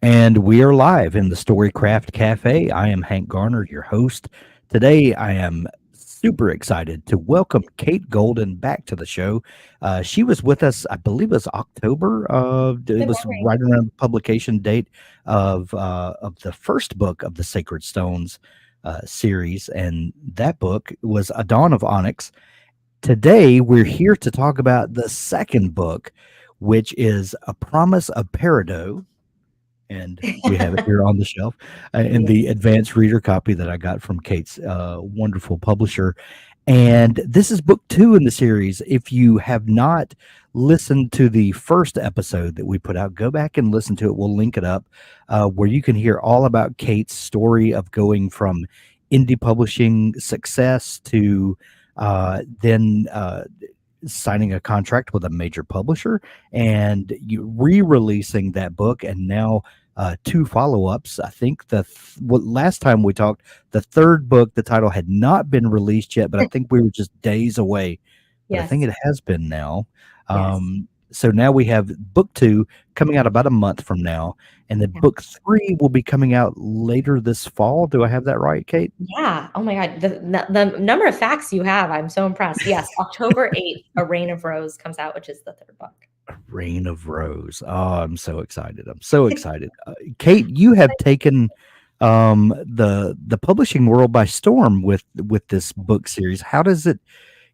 And we are live in the Storycraft Cafe. I am Hank Garner, your host. Today, I am super excited to welcome Kate Golden back to the show. She was with us, I believe it was October. It Good was memory. right around the publication date of the first book of the Sacred Stones series, and that book was A Dawn of Onyx. Today, we're here to talk about the second book, which is A Promise of Peridot, and we have it here on the shelf in Yeah. the advanced reader copy that I got from Kate's wonderful publisher. And this is book two in the series. If you have not listened to the first episode that we put out, go back and listen to it. We'll link it up where you can hear all about Kate's story of going from indie publishing success to then signing a contract with a major publisher and you re-releasing that book, and now two follow-ups. I think last time we talked, the third book, the title had not been released yet, but I think we were just days away. But I think Yes. it has been now. Yes. So now we have book two coming out about a month from now, and then Yeah. book three will be coming out later this fall. Do I have that right, Kate? Yeah. Oh my God. The number of facts you have, I'm so impressed. Yes. October 8th, A Reign of Rose comes out, which is the third book. Reign of Rose. Oh, I'm so excited. I'm so excited. Kate, you have taken the publishing world by storm with this book series. How does it,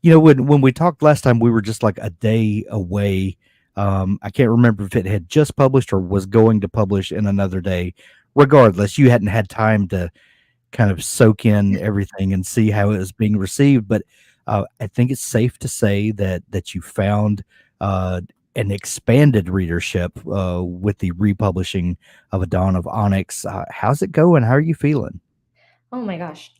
when we talked last time, we were just like a day away. I can't remember if it had just published or was going to publish in another day. Regardless, you hadn't had time to kind of soak in everything and see how it was being received. But I think it's safe to say that you found uh, an expanded readership with the republishing of A Dawn of Onyx. How's it going? How are you feeling? Oh my gosh.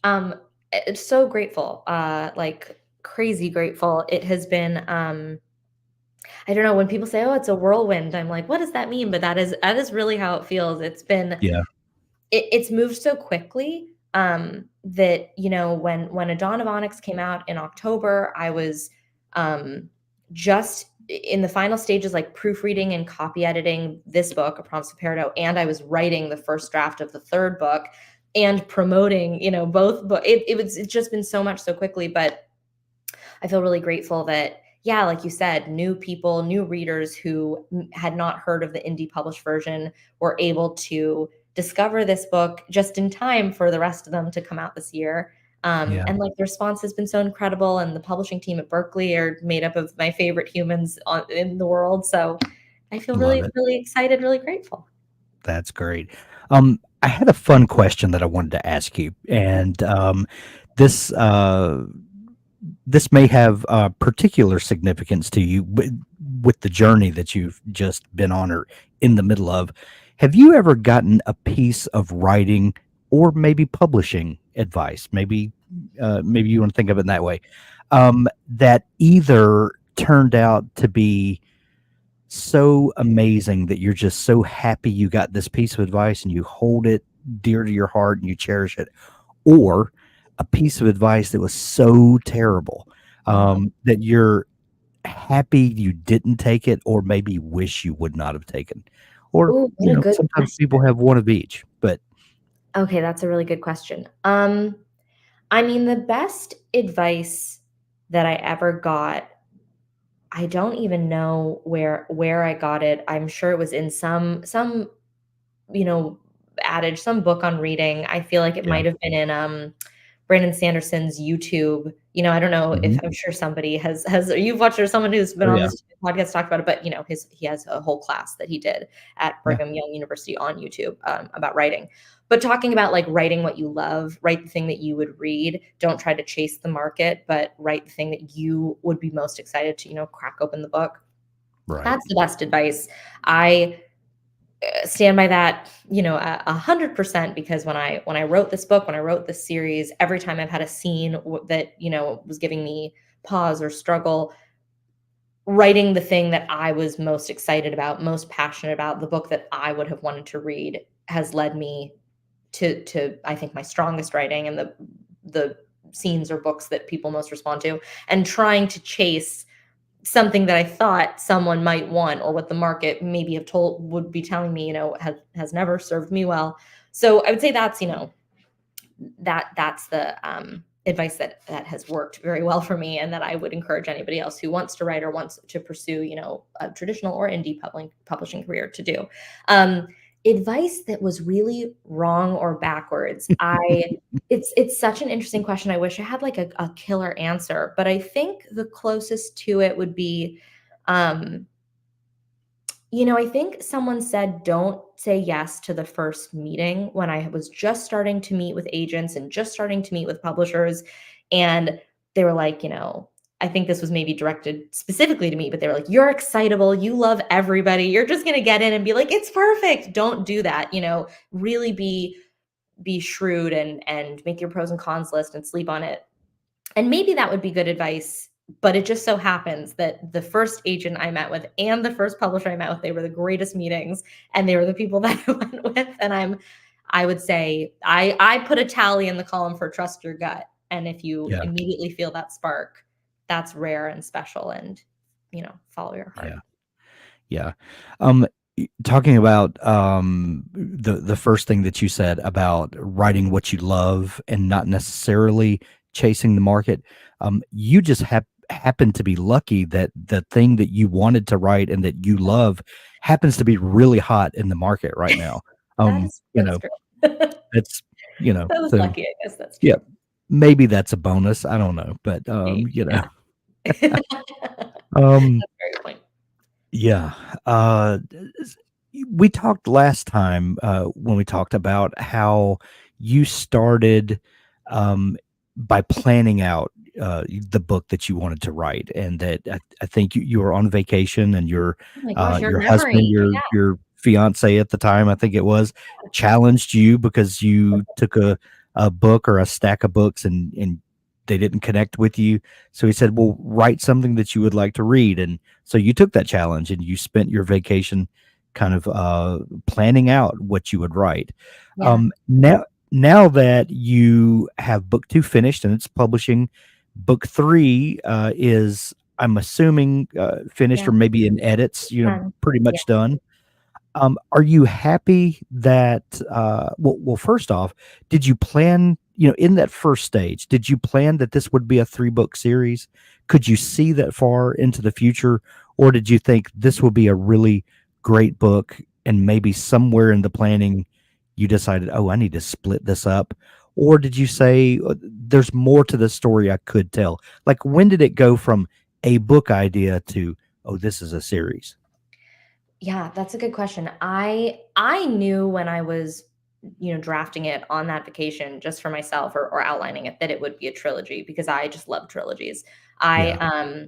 It's so grateful. Like crazy grateful. It has been I don't know, when people say, "Oh, it's a whirlwind," I'm like, "What does that mean?" But that is really how it feels. Yeah, It's moved so quickly, that, when A Dawn of Onyx came out in October, I was, just in the final stages, like, proofreading and copy editing this book, A Promise of Peridot, and I was writing the first draft of the third book and promoting, both book it's just been so much so quickly, but I feel really grateful that, yeah, like you said, new people, new readers who had not heard of the indie published version were able to discover this book just in time for the rest of them to come out this year. yeah, And like the response has been so incredible, and the publishing team at Berkeley are made up of my favorite humans in the world. So I feel love really, it. really excited, really grateful. That's great. I had a fun question that I wanted to ask you, and this this may have particular significance to you with the journey that you've just been on or in the middle of. Have you ever gotten a piece of writing or maybe publishing advice? Maybe you want to think of it in that way. That either turned out to be so amazing that you're just so happy you got this piece of advice and you hold it dear to your heart and you cherish it, or a piece of advice that was so terrible Oh, that you're happy you didn't take it, or maybe wish you would not have taken, or ooh, what a good sometimes people question. have one of each. But Okay, that's a really good question. I mean, the best advice that I ever got, I don't even know where I got it. I'm sure it was in some, you know, adage, some book on reading. I feel like it yeah, might have been in Brandon Sanderson's YouTube. I don't know if hmm, I'm sure somebody has you've watched or someone who's been oh on yeah, this podcast talked about it, but he has a whole class that he did at yeah, Brigham Young University on YouTube about writing. But talking about like writing what you love, write the thing that you would read. Don't try to chase the market, but write the thing that you would be most excited to, crack open the book. right, That's the best advice. I stand by that, 100%, because when I wrote this book, when I wrote this series, every time I've had a scene that was giving me pause or struggle, writing the thing that I was most excited about, most passionate about, the book that I would have wanted to read has led me to I think my strongest writing and the scenes or books that people most respond to, and trying to chase something that I thought someone might want, or what the market maybe have told would be telling me, has never served me well. So I would say that's, that's the advice that has worked very well for me, and that I would encourage anybody else who wants to write or wants to pursue, a traditional or indie publishing career to do. Um, Advice that was really wrong or backwards. It's such an interesting question. I wish I had like a killer answer, but I think the closest to it would be, um, I think someone said, "Don't say yes to the first meeting," when I was just starting to meet with agents and just starting to meet with publishers. And they were like, I think this was maybe directed specifically to me, but they were like, "You're excitable. You love everybody. You're just going to get in and be like, it's perfect." Don't do that. Really be shrewd, and make your pros and cons list and sleep on it. And maybe that would be good advice, but it just so happens that the first agent I met with and the first publisher I met with, they were the greatest meetings, and they were the people that I went with. And I would say I put a tally in the column for trust your gut. And if you Yeah. immediately feel that spark, that's rare and special, and follow your heart. Yeah. Yeah. Um, Talking about the first thing that you said about writing what you love and not necessarily chasing the market, you just happen to be lucky that the thing that you wanted to write and that you love happens to be really hot in the market right now. That is You that's know, true. It's That was so lucky, I guess that's yeah, true. maybe that's a bonus. I don't know, but Maybe, yeah. um, That's a very good point. yeah. We talked last time when we talked about how you started um, by planning out the book that you wanted to write, and that I think you were on vacation, and Oh my gosh, your your husband, memory. Yeah. your fiance at the time, I think it was, challenged you because you took a book or a stack of books, and they didn't connect with you. So he said, "Well, write something that you would like to read," and so you took that challenge and you spent your vacation kind of planning out what you would write. Yeah. Now that you have book two finished and it's publishing, book three is, I'm assuming, finished or Yeah. maybe in edits, pretty Yeah. much done. Are you happy that, well, first off, did you plan, in that first stage, did you plan that this would be a three-book series? Could you see that far into the future, or did you think this will be a really great book and maybe somewhere in the planning you decided, "Oh, I need to split this up," or did you say, "There's more to the story I could tell"? Like, when did it go from a book idea to, "Oh, this is a series"? Yeah, that's a good question. I knew when I was, drafting it on that vacation just for myself, or outlining it, that it would be a trilogy, because I just love trilogies. I Yeah,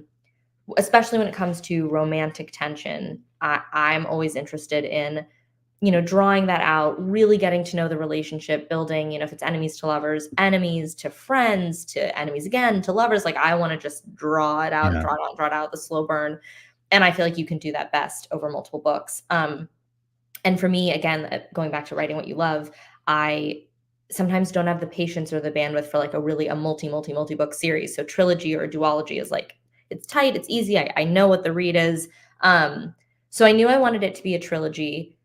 especially when it comes to romantic tension, I'm always interested in, drawing that out, really getting to know the relationship, building, if it's enemies to lovers, enemies to friends, to enemies again, to lovers. Like, I want to just draw it out and yeah, draw it out and draw it out, the slow burn. And I feel like you can do that best over multiple books. And for me, again, going back to writing what you love, I sometimes don't have the patience or the bandwidth for like a multi book series. So trilogy or duology is like, it's tight, it's easy. I know what the read is. So I knew I wanted it to be a trilogy,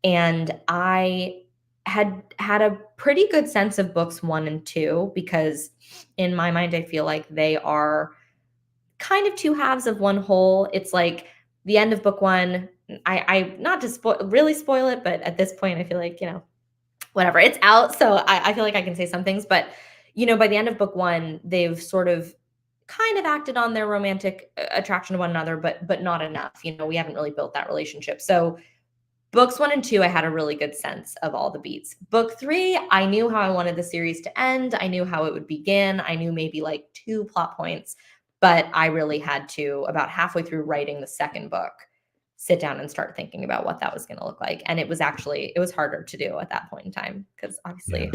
and I had a pretty good sense of books one and two, because in my mind, I feel like they are kind of two halves of one whole. It's like the end of book one. I not to really spoil it, but at this point, I feel like, whatever, it's out. So I feel like I can say some things, but by the end of book one, they've sort of kind of acted on their romantic attraction to one another, but not enough. We haven't really built that relationship. So books one and two, I had a really good sense of all the beats. Book three, I knew how I wanted the series to end. I knew how it would begin. I knew maybe like two plot points, but I really had to, about halfway through writing the second book, sit down and start thinking about what that was going to look like. And it was harder to do at that point in time, because yeah. obviously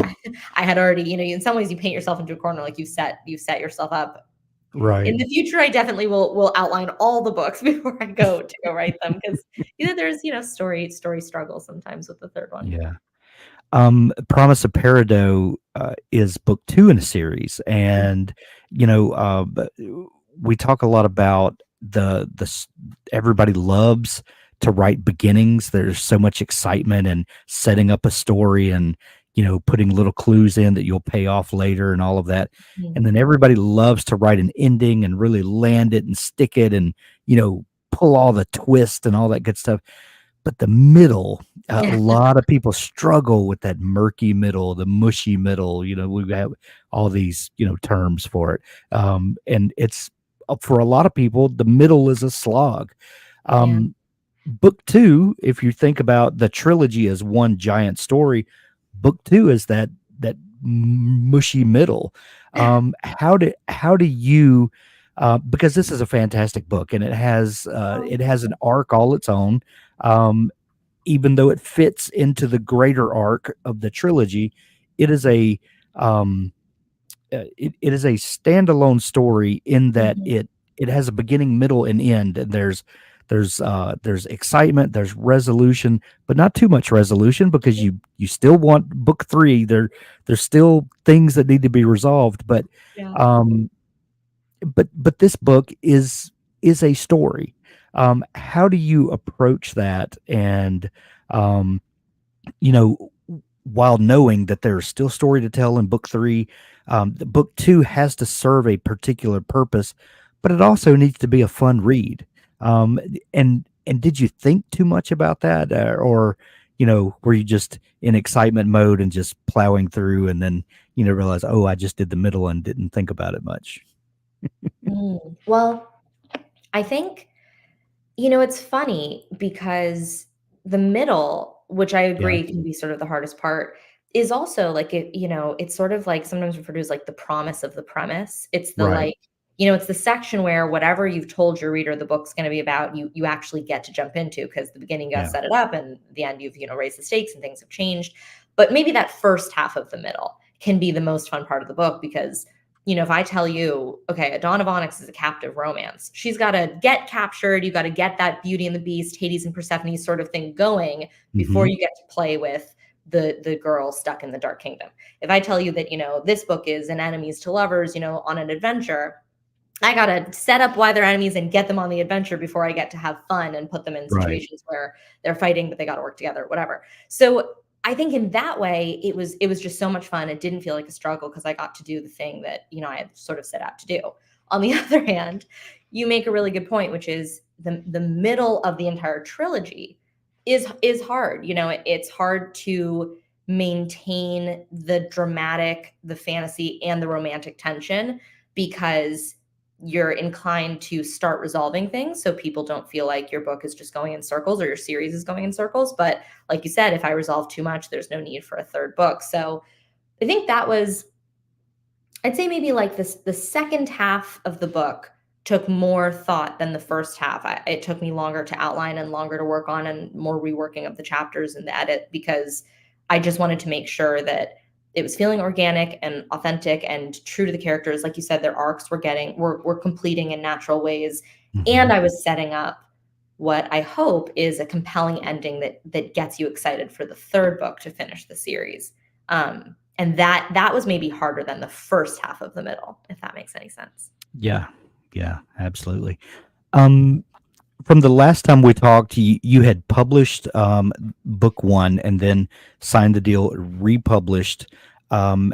I had already, in some ways you paint yourself into a corner, like you set yourself up. Right. In the future, I definitely will outline all the books before I go to go write them, because there's story struggle sometimes with the third one. Yeah. Promise of Peridot is book two in a series, Mm. and but we talk a lot about everybody loves to write beginnings. There's so much excitement and setting up a story and putting little clues in that you'll pay off later and all of that. Mm. And then everybody loves to write an ending and really land it and stick it and pull all the twist and all that good stuff. But the middle, a lot of people struggle with that murky middle, the mushy middle. We have all these terms for it, and it's for a lot of people the middle is a slog. Yeah. Book two, if you think about the trilogy as one giant story, book two is that mushy middle. How do you because this is a fantastic book and it has an arc all its own. Even though it fits into the greater arc of the trilogy, it is um, it is a standalone story in that Mhm. it has a beginning, middle, and end. And there's excitement, there's resolution, but not too much resolution because you still want book three. There's still things that need to be resolved, Yeah. um, but this book is a story. How do you approach that? And um, you know, while knowing that there's still story to tell in book three, the book two has to serve a particular purpose, but it also needs to be a fun read. And did you think too much about that, or were you just in excitement mode and just plowing through, and then realize, oh, I just did the middle and didn't think about it much? Well, I think, it's funny because the middle, which I Yeah. agree can be sort of the hardest part, is also like it's sort of like sometimes referred to as like the promise of the premise. It's the Right. like, it's the section where whatever you've told your reader the book's going to be about, you actually get to jump into because the beginning you got to Yeah. set it up and the end you've, raised the stakes and things have changed. But maybe that first half of the middle can be the most fun part of the book because if I tell you, okay, a Dawn of Onyx is a captive romance, she's got to get captured. You got to get that Beauty and the Beast, Hades and Persephone sort of thing going before Hmm. you get to play with the girl stuck in the Dark Kingdom. If I tell you that, this book is an enemies to lovers, on an adventure, I got to set up why they're enemies and get them on the adventure before I get to have fun and put them in Right. situations where they're fighting, but they got to work together, whatever. So I think in that way, it was just so much fun. It didn't feel like a struggle because I got to do the thing that, I had sort of set out to do. On the other hand, you make a really good point, which is the middle of the entire trilogy is hard. It's hard to maintain the dramatic, the fantasy, and the romantic tension because you're inclined to start resolving things so people don't feel like your book is just going in circles or your series is going in circles. But like you said, if I resolve too much, there's no need for a third book. So I think that was, I'd say maybe like this, the second half of the book took more thought than the first half. It took me longer to outline and longer to work on and more reworking of the chapters and the edit because I just wanted to make sure that it was feeling organic and authentic and true to the characters. Like you said, their arcs were completing in natural ways. And Hmm. I was setting up what I hope is a compelling ending that gets you excited for the third book to finish the series. And that was maybe harder than the first half of the middle, if that makes any sense. Yeah. Yeah. Absolutely. Um, from the last time we talked, you had published book one and then signed the deal, republished. Um,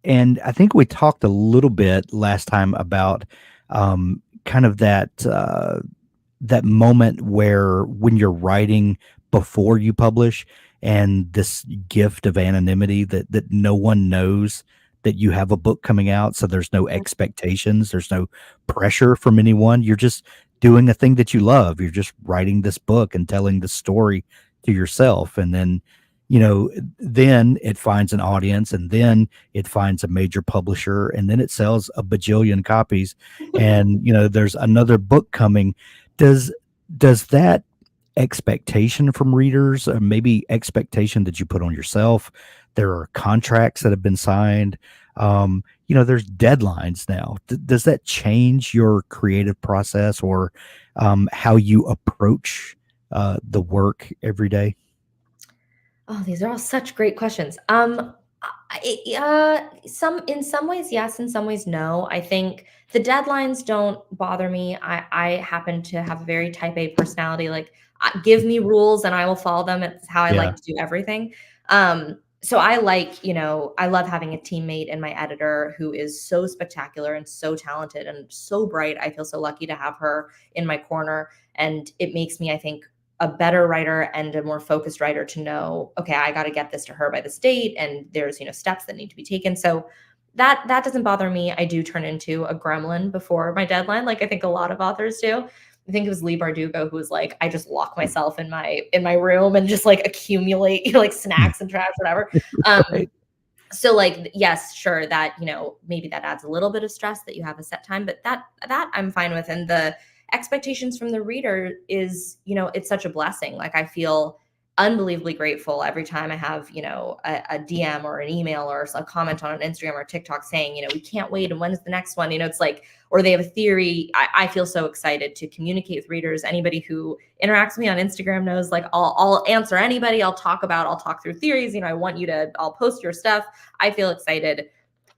and I think we talked a little bit last time about kind of that moment where when you're writing before you publish and this gift of anonymity that no one knows that you have a book coming out, so there's no expectations, there's no pressure from anyone. You're just doing a thing that you love. You're just writing this book and telling the story to yourself, and then then it finds an audience, and then it finds a major publisher, and then it sells a bajillion copies, and there's another book coming. Does that expectation from readers, or maybe expectation that you put on yourself, there are contracts that have been signed, there's deadlines now. Does that change your creative process, or how you approach the work every day? Oh, these are all such great questions. Some in some ways, yes, in some ways, no. I think the deadlines don't bother me. I happen to have a very type A personality. Like, give me rules and I will follow them. It's how I Yeah. like to do everything. So I like, I love having a teammate and my editor who is so spectacular and so talented and so bright. I feel so lucky to have her in my corner, and it makes me, I think, a better writer and a more focused writer to know, okay, I got to get this to her by this date, and there's, steps that need to be taken. So that doesn't bother me. I do turn into a gremlin before my deadline, like I think a lot of authors do. I think it was Lee Bardugo who was like, I just lock myself in my room and just like accumulate, like snacks and trash, whatever. Right. So like, yes, sure, that, maybe that adds a little bit of stress that you have a set time, but that I'm fine with. And the expectations from the reader is, it's such a blessing. Like, I feel unbelievably grateful every time I have, a DM or an email or a comment on an Instagram or TikTok saying, we can't wait, and when's the next one? It's like, or they have a theory. I feel so excited to communicate with readers. Anybody who interacts with me on Instagram knows, like, I'll answer anybody. I'll talk through theories. I'll post your stuff. I feel excited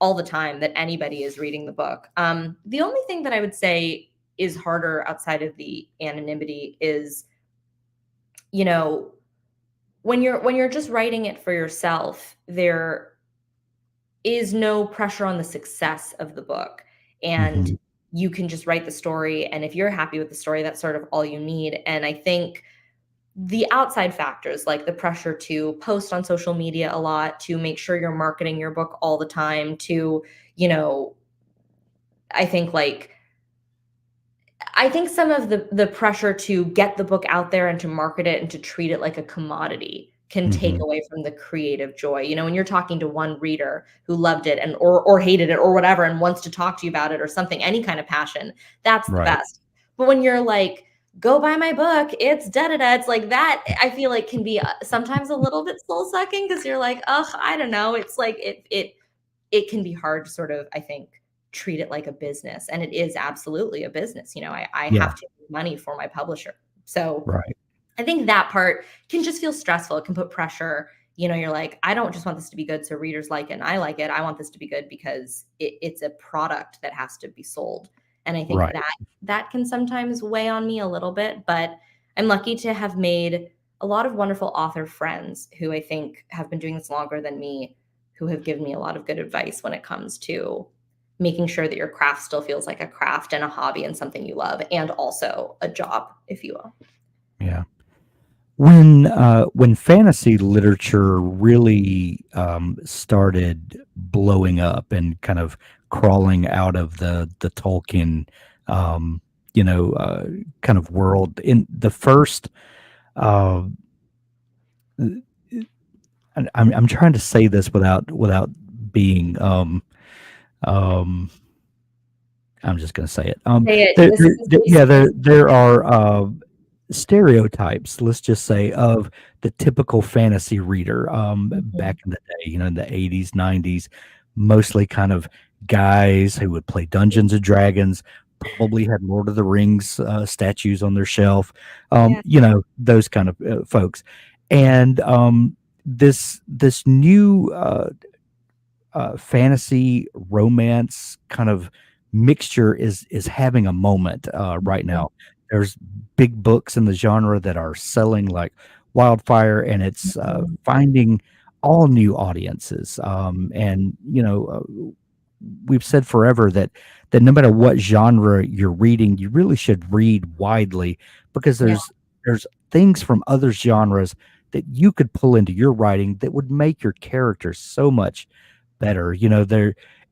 all the time that anybody is reading the book. The only thing that I would say is harder outside of the anonymity is, when you're just writing it for yourself, there is no pressure on the success of the book. And Mhm. you can just write the story. And if you're happy with the story, that's sort of all you need. And I think the outside factors, like the pressure to post on social media a lot, to make sure you're marketing your book all the time, to, you know, I think like I think some of the pressure to get the book out there and to market it and to treat it like a commodity can take Mhm. away from the creative joy. When you're talking to one reader who loved it and or hated it or whatever and wants to talk to you about it or something, any kind of passion, that's the Right. best. But when you're like, "Go buy my book, it's da da da," it's like that, I feel like can be, sometimes a little bit soul sucking because 'cause you're like, "Ugh, I don't know." It's like it can be hard to sort of, I think, treat it like a business, and it is absolutely a business. I have Yeah. to make money for my publisher. So Right. I think that part can just feel stressful. It can put pressure. You're like, I don't just want this to be good so readers like it and I like it. I want this to be good because it's a product that has to be sold. And I think Right. that can sometimes weigh on me a little bit, but I'm lucky to have made a lot of wonderful author friends who I think have been doing this longer than me, who have given me a lot of good advice when it comes to making sure that your craft still feels like a craft and a hobby and something you love, and also a job, if you will. Yeah. When fantasy literature really started blowing up and kind of crawling out of the Tolkien, um, you know, uh, kind of world, in the first, uh, I'm trying to say this without being, um, I'm just going to say it. Say it. There, This there, is there- safe yeah, there space. there are stereotypes, let's just say, of the typical fantasy reader, Mhm. back in the day, in the 80s, 90s, mostly kind of guys who would play Dungeons and Dragons, probably had Lord of the Rings statues on their shelf, Yeah. those kind of folks. And this new fantasy romance kind of mixture is having a moment right Mhm. now. There's big books in the genre that are selling like wildfire, and it's Mhm. finding all new audiences. And we've said forever that no matter what genre you're reading, you really should read widely, because Yeah. there's things from other genres that you could pull into your writing that would make your characters so much better.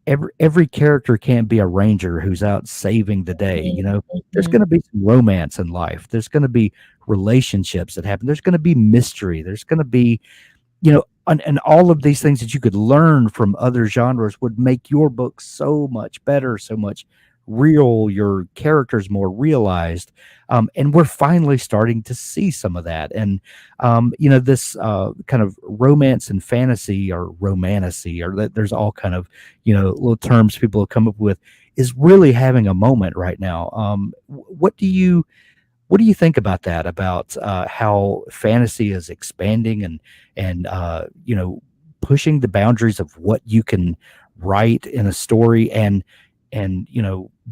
Every character can't be a ranger who's out saving the day. Mhm. There's Mhm. going to be some romance in life. There's going to be relationships that happen. There's going to be mystery. There's going to be, and all of these things that you could learn from other genres would make your book so much better, so much real, your characters more realized. And we're finally starting to see some of that. And this kind of romance and fantasy, or romantasy, or that there's all kind of little terms people have come up with, is really having a moment right now. What do you think about that? About how fantasy is expanding, and pushing the boundaries of what you can write in a story, and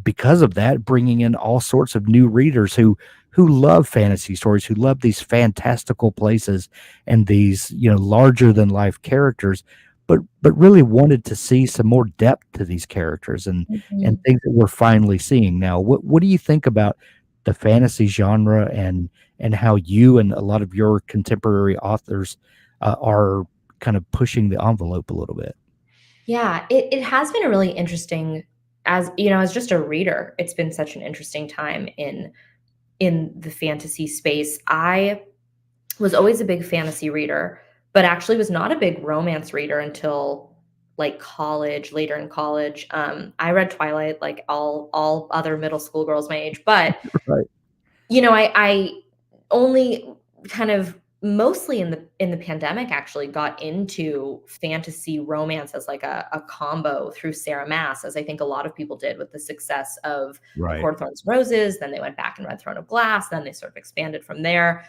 because of that, bringing in all sorts of new readers who love fantasy stories, who love these fantastical places and these larger than life characters, but really wanted to see some more depth to these characters and Mhm. things that we're finally seeing now. What do you think about the fantasy genre and how you and a lot of your contemporary authors are kind of pushing the envelope a little bit? Yeah, it has been a really interesting, as you know, as just a reader, it's been such an interesting time in the fantasy space. I was always a big fantasy reader, but actually was not a big romance reader until like college, later in college. I read Twilight like all other middle school girls my age, but Right. I only kind of mostly in the pandemic actually got into fantasy romance as like a combo through Sarah Maas, as I think a lot of people did with the success of A Right. Court of Thorns and Roses. Then they went back and read Throne of Glass. Then they sort of expanded from there.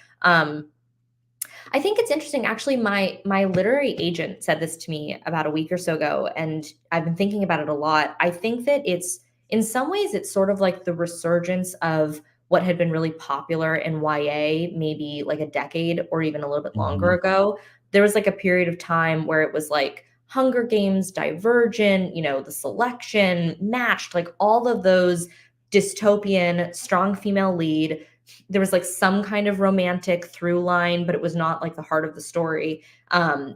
I think it's interesting. Actually, my literary agent said this to me about a week or so ago, and I've been thinking about it a lot. I think that it's in some ways it's sort of like the resurgence of what had been really popular in YA maybe like a decade or even a little bit longer Mhm. ago. There was like a period of time where it was like Hunger Games, Divergent, The Selection, Matched, like all of those dystopian, strong female lead. There was like some kind of romantic through line, but it was not like the heart of the story.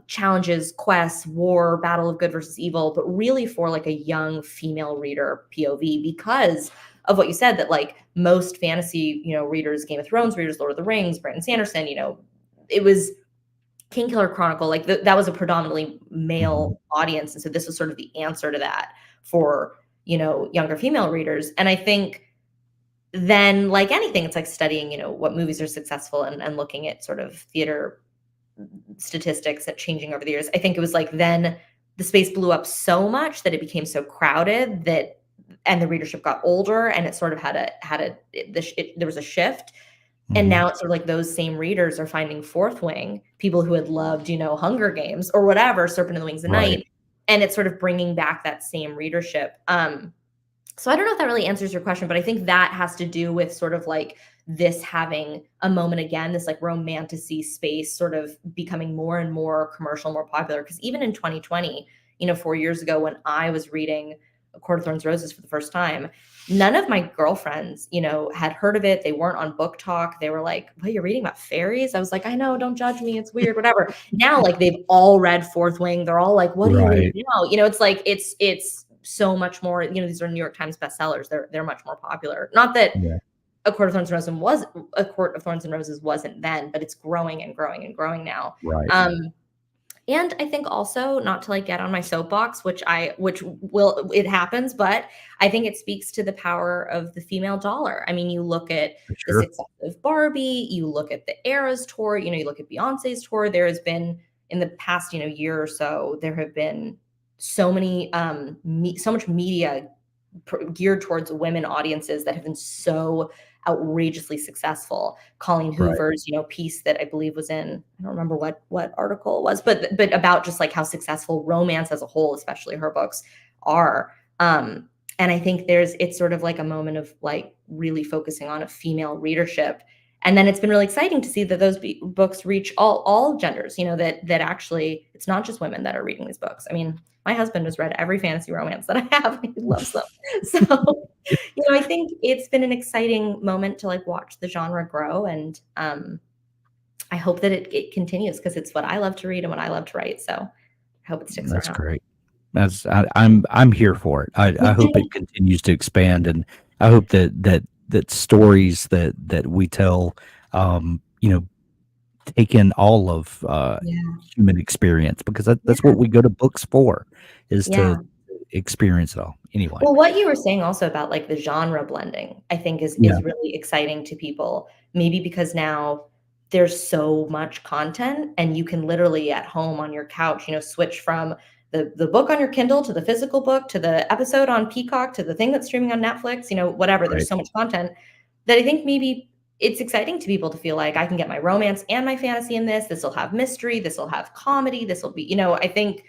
Challenges, quests, war, battle of good versus evil, but really for like a young female reader POV, because of what you said, that like most fantasy, readers, Game of Thrones readers, Lord of the Rings, Brandon Sanderson, it was Kingkiller Chronicle, like that was a predominantly Mhm. male audience. And so this was sort of the answer to that for, younger female readers. And I think then, like anything, it's like studying, what movies are successful, and looking at sort of theater statistics that changing over the years. I think it was like then the space blew up so much that it became so crowded that, and the readership got older, and it sort of there was a shift. And Mhm. now it's sort of like those same readers are finding Fourth Wing, people who had loved, Hunger Games or whatever, Serpent and the Wings of Right. Night, and it's sort of bringing back that same readership. So I don't know if that really answers your question, but I think that has to do with sort of like this having a moment again, this like romantasy space sort of becoming more and more commercial, more popular. Because even in 2020, 4 years ago when I was reading A Court of Thorns and Roses for the first time, none of my girlfriends, had heard of it. They weren't on Book Talk. They were like, "What, you're reading about fairies?" I was like, "I know, don't judge me. It's weird, whatever." Now, like they've all read Fourth Wing. They're all like, "What are you reading Right. now?" It's like it's so much more. These are New York Times bestsellers. They're much more popular. Not that Yeah. A Court of Thorns and Roses wasn't then, but it's growing and growing and growing now. Right. And I think also, not to like get on my soapbox, which will it happens, but I think it speaks to the power of the female dollar. I mean, you look at For the sure. success of Barbie, you look at the Eras tour, you look at Beyonce's tour. There has been in the past, year or so, there have been so many so much media geared towards women audiences that have been so outrageously successful. Colleen Right. Hoover's, piece that I believe was in, I don't remember what article it was, but about just like how successful romance as a whole, especially her books, are. And I think it's sort of like a moment of like really focusing on a female readership. And then it's been really exciting to see that those books reach all genders, that actually it's not just women that are reading these books. I mean, my husband has read every fantasy romance that I have. He loves them. So, I think it's been an exciting moment to like watch the genre grow, and I hope that it continues because it's what I love to read and what I love to write. So I hope it sticks That's around. great. I'm here for it. I hope it continues to expand, and I hope that stories that we tell, um, you know, take in all of Yeah. human experience, because that's Yeah. what we go to books for, is to Yeah. experience it all. Anyway. Well, what you were saying also about like the genre blending, I think Yeah. is really exciting to people. Maybe because now there's so much content and you can literally at home on your couch, switch from the book on your Kindle to the physical book to the episode on Peacock to the thing that's streaming on Netflix, whatever. Right. There's so much content that I think maybe it's exciting to be able to feel like I can get my romance and my fantasy in this. This will have mystery. This will have comedy. This will be, I think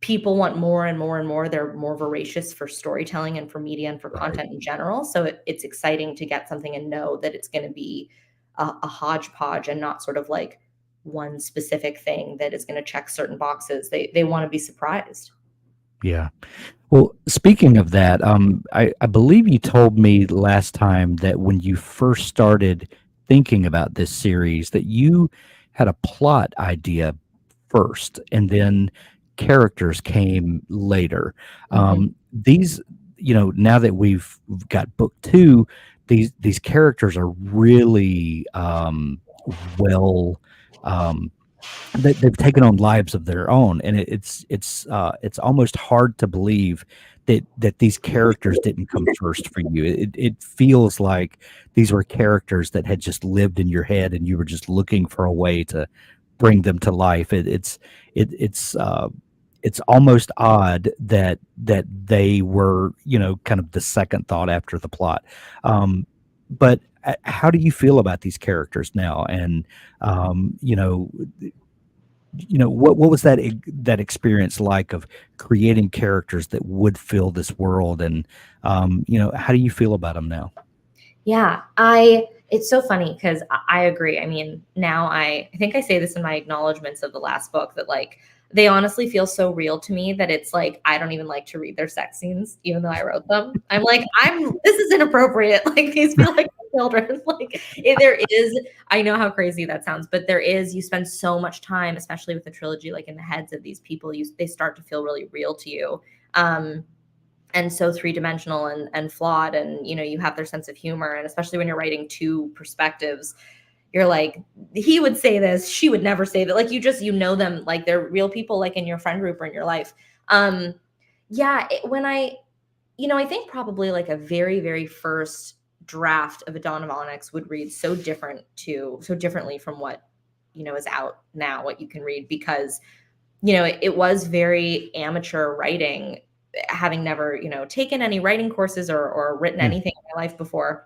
people want more and more and more. They're more voracious for storytelling and for media and for Right. content in general. So it's exciting to get something and know that it's going to be a hodgepodge and not sort of like one specific thing that is going to check certain boxes. They want to be surprised. Yeah. Well, speaking of that, I believe you told me last time that when you first started thinking about this series, that you had a plot idea first, and then characters came later. Mhm. These, now that we've got book two, these characters are really well. Um, they've taken on lives of their own, and it's almost hard to believe that these characters didn't come first for you. It feels like these were characters that had just lived in your head, and you were just looking for a way to bring them to life. It's almost odd that they were, kind of the second thought after the plot. But how do you feel about these characters now? And um, you know, what was that experience like of creating characters that would fill this world? And how do you feel about them now? Yeah, it's so funny because I agree. I mean, now I think I say this in my acknowledgments of the last book that like they honestly feel so real to me that it's like I don't even like to read their sex scenes, even though I wrote them. I'm like, this is inappropriate. Like these feel like children. Like there is, I know how crazy that sounds, but there is, you spend so much time, especially with the trilogy, like in the heads of these people, they start to feel really real to you. And so three-dimensional and flawed, and you have their sense of humor, and especially when you're writing two perspectives, you're like, he would say this, she would never say that. Like you know them, like they're real people, like in your friend group or in your life. um yeah, when I think probably like a very, very first draft of a Dawn of Onyx would read so differently from what is out now, what you can read, because it was very amateur writing, having never, taken any writing courses or written Mm, anything in my life before.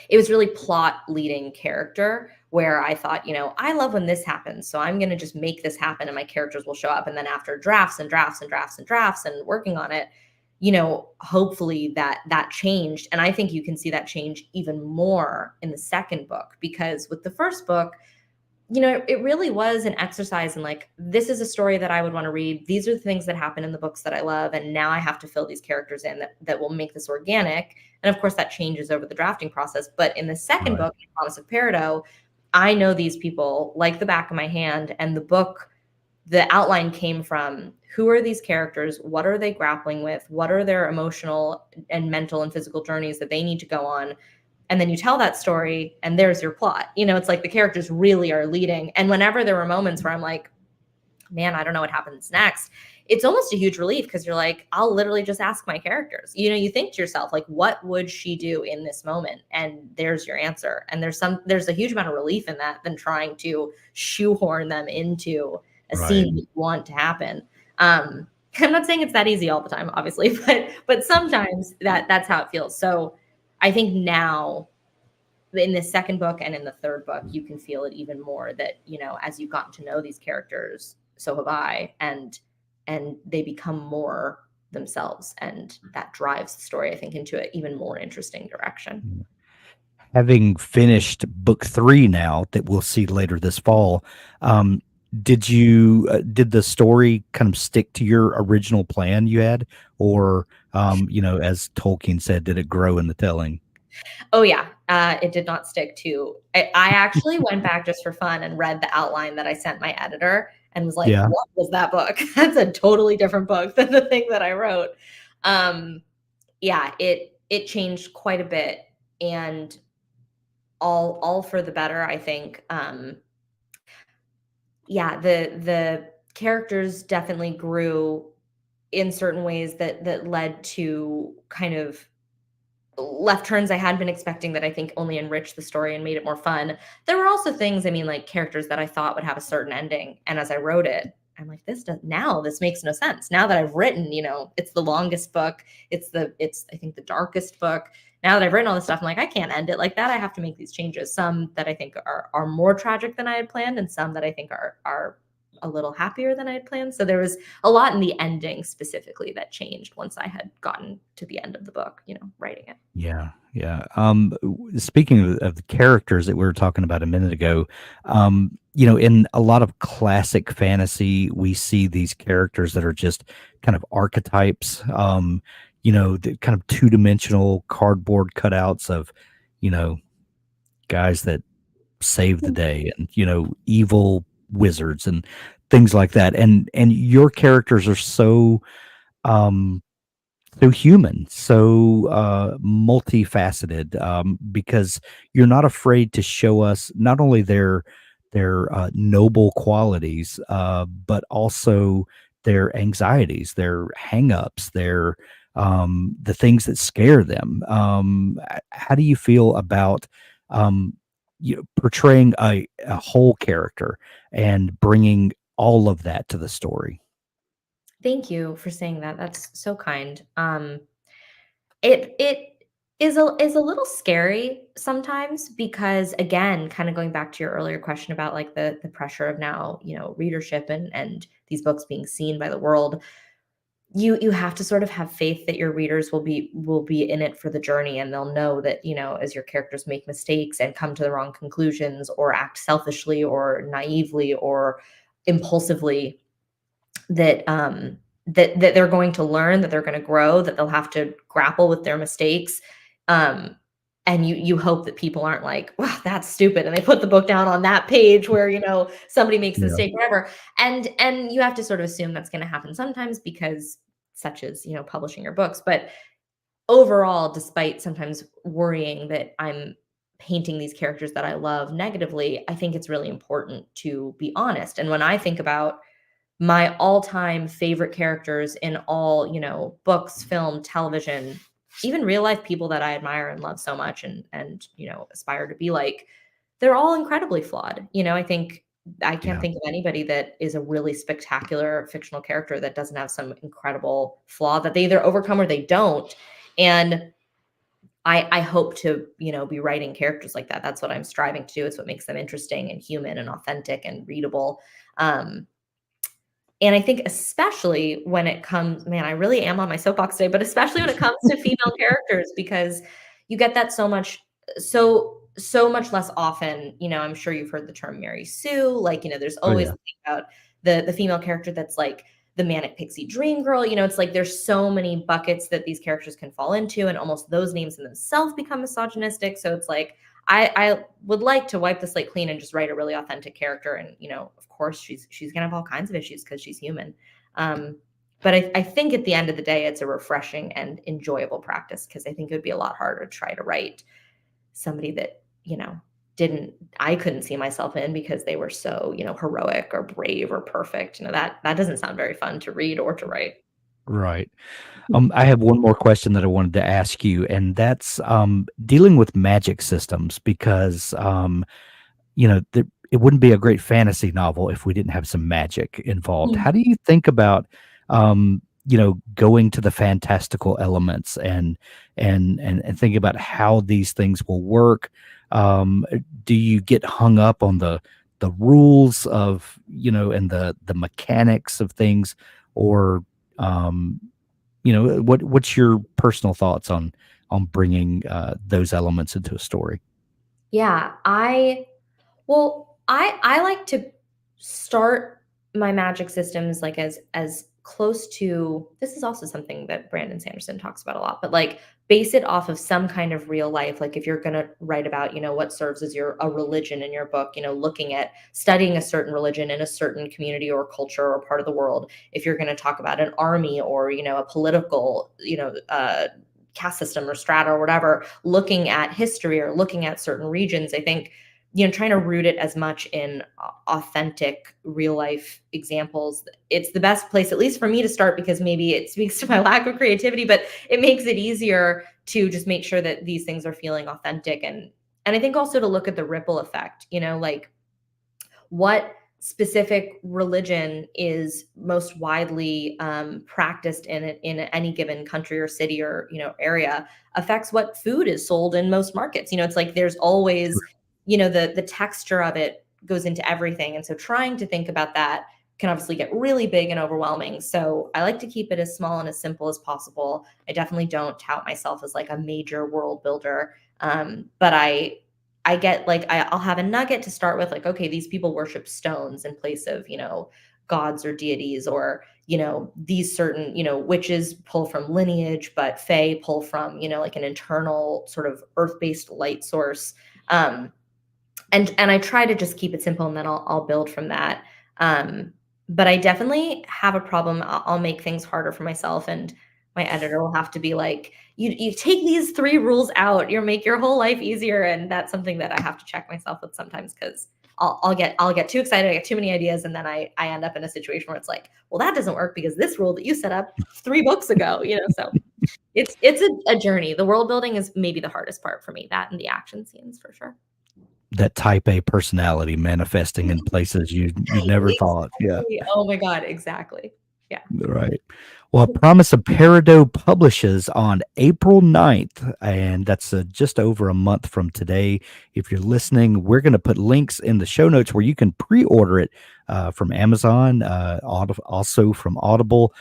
It was really plot leading character where I thought, I love when this happens. So I'm going to just make this happen and my characters will show up. And then after drafts and drafts and drafts and drafts and working on it, hopefully that changed. And I think you can see that change even more in the second book, because with the first book, it really was an exercise in like, this is a story that I would want to read. These are the things that happen in the books that I love. And now I have to fill these characters in that will make this organic. And of course, that changes over the drafting process. But in the second right. book, Promise of Peridot, I know these people like the back of my hand. And the book, the outline came from, who are these characters? What are they grappling with? What are their emotional and mental and physical journeys that they need to go on? And then you tell that story and there's your plot. It's like the characters really are leading. And whenever there were moments where I'm like, man, I don't know what happens next, it's almost a huge relief, because you're like, I'll literally just ask my characters. You think to yourself, like, what would she do in this moment? And there's your answer. And there's a huge amount of relief in that than trying to shoehorn them into a Right. scene that you want to happen. I'm not saying it's that easy all the time, obviously, but sometimes that's how it feels. So I think now in the second book and in the third book, you can feel it even more that, as you've gotten to know these characters, so have I, and they become more themselves. And that drives the story, I think, into an even more interesting direction. Having finished book three now that we'll see later this fall, um, did the story kind of stick to your original plan you had, or as Tolkien said, did it grow in the telling? Oh yeah, it did not stick to. I actually went back just for fun and read the outline that I sent my editor and was like, Yeah. "What was that book? That's a totally different book than the thing that I wrote." Um, yeah, it changed quite a bit, and all for the better, I think. Yeah, the characters definitely grew in certain ways that led to kind of left turns I hadn't been expecting, that I think only enriched the story and made it more fun. There were also things, I mean, like characters that I thought would have a certain ending, and as I wrote it, I'm like, this makes no sense. Now that I've written, it's the longest book, it's I think the darkest book. now that I've written all this stuff, I'm like, I can't end it like that. I have to make these changes. Some that I think are more tragic than I had planned, and some that I think are a little happier than I had planned. So there was a lot in the ending specifically that changed once I had gotten to the end of the book, writing it. Yeah, yeah. Speaking of the characters that we were talking about a minute ago, in a lot of classic fantasy, we see these characters that are just kind of archetypes. The kind of two-dimensional cardboard cutouts of, you know, guys that save the day, and evil wizards and things like that. And your characters are um so human, so multifaceted, because you're not afraid to show us not only their noble qualities, but also their anxieties, their hangups, their the things that scare them. How do you feel about portraying a whole character and bringing all of that to the story? Thank you for saying that. That's so kind. It is a little scary sometimes because, again, kind of going back to your earlier question about like the pressure of now, readership and these books being seen by the world. You have to sort of have faith that your readers will be in it for the journey, and they'll know that, as your characters make mistakes and come to the wrong conclusions or act selfishly or naively or impulsively, that they're going to learn, that they're going to grow, that they'll have to grapple with their mistakes. Um, and you hope that people aren't like, "Wow, that's stupid," and they put the book down on that page where somebody makes a Yeah, mistake, whatever. And you have to sort of assume that's going to happen sometimes because such as publishing your books. But overall, despite sometimes worrying that I'm painting these characters that I love negatively, I think it's really important to be honest. And when I think about my all-time favorite characters in all, books, film, television, even real life people that I admire and love so much and aspire to be like, they're all incredibly flawed. I think I can't yeah. think of anybody that is a really spectacular fictional character that doesn't have some incredible flaw that they either overcome or they don't. And I hope to, be writing characters like that. That's what I'm striving to do. It's what makes them interesting and human and authentic and readable. Um, and I think especially when it comes, man, I really am on my soapbox today, but especially when it comes to female characters, because you get that so much less often. I'm sure you've heard the term Mary Sue. Like, there's Oh always yeah. the thing about the female character that's like the manic pixie dream girl. It's like there's so many buckets that these characters can fall into, and almost those names in themselves become misogynistic. So it's like I would like to wipe the slate clean and just write a really authentic character. And of course, she's gonna have all kinds of issues because she's human. Um, but I think at the end of the day, it's a refreshing and enjoyable practice, because I think it would be a lot harder to try to write somebody that didn't I couldn't see myself in because they were so heroic or brave or perfect. That doesn't sound very fun to read or to write. Right. I have one more question that I wanted to ask you, and that's dealing with magic systems, because it wouldn't be a great fantasy novel if we didn't have some magic involved. Mm. How do you think about going to the fantastical elements and thinking about how these things will work? Do you get hung up on the rules of and the mechanics of things, or um, what's your personal thoughts on bringing those elements into a story? Yeah, I like to start my magic systems like as close to, this is also something that Brandon Sanderson talks about a lot, but like base it off of some kind of real life. Like if you're going to write about, what serves as a religion in your book, looking at studying a certain religion in a certain community or culture or part of the world. If you're going to talk about an army or, a political, caste system or strata or whatever, looking at history or looking at certain regions, I think trying to root it as much in authentic real life examples. It's the best place, at least for me, to start, because maybe it speaks to my lack of creativity, but it makes it easier to just make sure that these things are feeling authentic. And I think also to look at the ripple effect, like what specific religion is most widely practiced in any given country or city or area affects what food is sold in most markets. It's like there's always, the texture of it goes into everything, and so trying to think about that can obviously get really big and overwhelming. So I like to keep it as small and as simple as possible. I definitely don't tout myself as like a major world builder, but I get like I'll have a nugget to start with, like, okay, these people worship stones in place of, gods or deities, or, these certain, witches pull from lineage, but fae pull from, like an internal sort of earth-based light source. And I try to just keep it simple, and then I'll build from that. But I definitely have a problem. I'll make things harder for myself, and my editor will have to be like, you take these 3 rules out, you make your whole life easier. And that's something that I have to check myself with sometimes, because I'll get too excited, I get too many ideas, and then I end up in a situation where it's like, well, that doesn't work because this rule that you set up 3 books ago, so it's a journey. The world building is maybe the hardest part for me, that and the action scenes for sure. That type A personality manifesting in places you never thought. Yeah. Exactly. Oh my God, exactly. Yeah. Right. Well, Promise of Peridot publishes on April 9th, and that's just over a month from today. If you're listening, we're going to put links in the show notes where you can pre-order it from Amazon, also from Audible.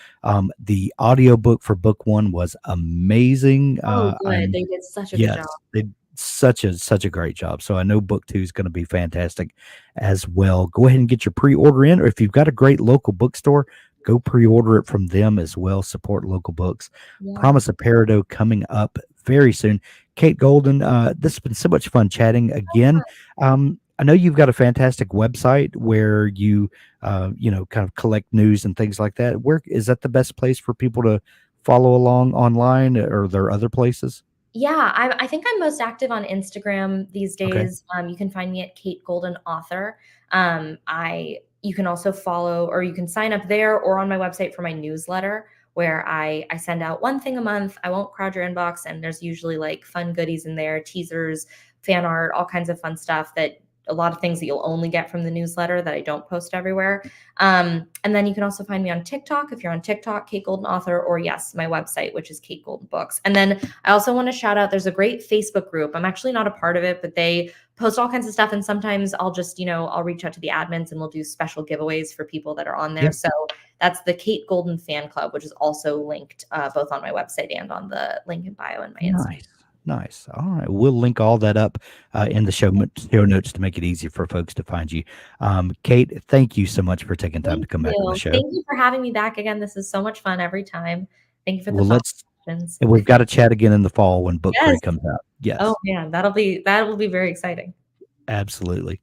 The audiobook for book 1 was amazing. Oh, good. They did such a good Yes, job. they did such a great job. So I know book 2 is going to be fantastic as well. Go ahead and get your pre-order in, or if you've got a great local bookstore, go pre-order it from them as well. Support local books. Yeah. Promise of Peridot coming up very soon. Kate Golden, this has been so much fun chatting again. I know you've got a fantastic website where you, kind of collect news and things like that. Where is that the best place for people to follow along online, or are there other places? Yeah, I think I'm most active on Instagram these Okay. days. You can find me at Kate Golden Author. I You can also follow, or you can sign up there or on my website for my newsletter, where I send out one thing a month. I won't crowd your inbox, and there's usually like fun goodies in there, teasers, fan art, all kinds of fun stuff, that a lot of things that you'll only get from the newsletter that I don't post everywhere. And then you can also find me on TikTok. If you're on TikTok, Kate Golden Author, or yes, my website, which is Kate Golden Books. And then I also want to shout out, there's a great Facebook group. I'm actually not a part of it, but they post all kinds of stuff. And sometimes I'll just, I'll reach out to the admins and we'll do special giveaways for people that are on there. Yeah. So that's the Kate Golden Fan Club, which is also linked both on my website and on the link in bio and my Instagram. Nice. All right. We'll link all that up in the show notes to make it easy for folks to find you. Kate, thank you so much for taking time to come back on the show. Thank you for having me back again. This is so much fun every time. Thank you for the Well, questions. and we've got to chat again in the fall when book 3 Yes. comes out. Yes. Oh man, that'll be very exciting. Absolutely.